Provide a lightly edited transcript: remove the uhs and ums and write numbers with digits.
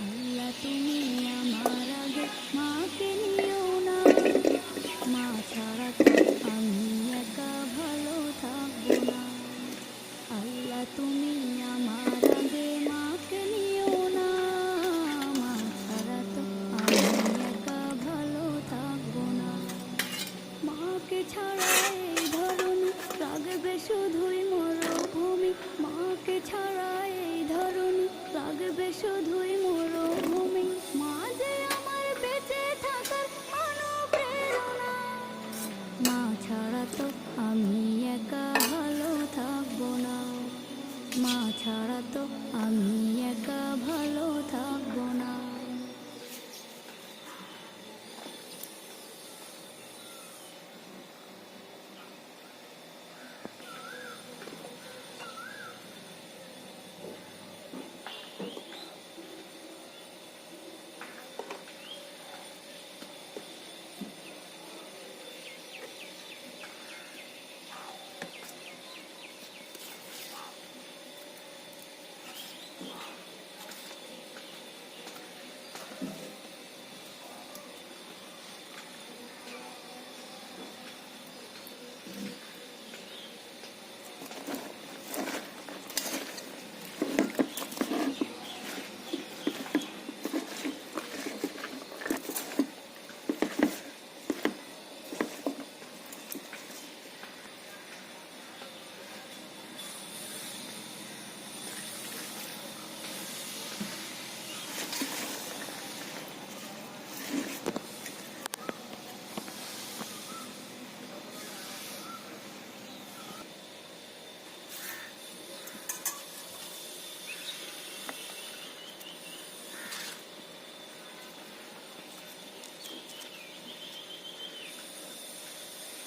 আল্লাহ তুমি আমার আগে মাকে নিও না, মা ছাড়া তো আমি একা ভালো থাকবো না। আল্লাহ তুমি আমার আগে মাকে নিও না, মা ছাড়া তো আমি একা ভালো থাকবো না। মাকে ছাড়া এই ধরনী লাগবে শুধুই মরুভূমি, মাকে ছাড়া এই ধরনী লাগবে শুধুই মরুভূমি।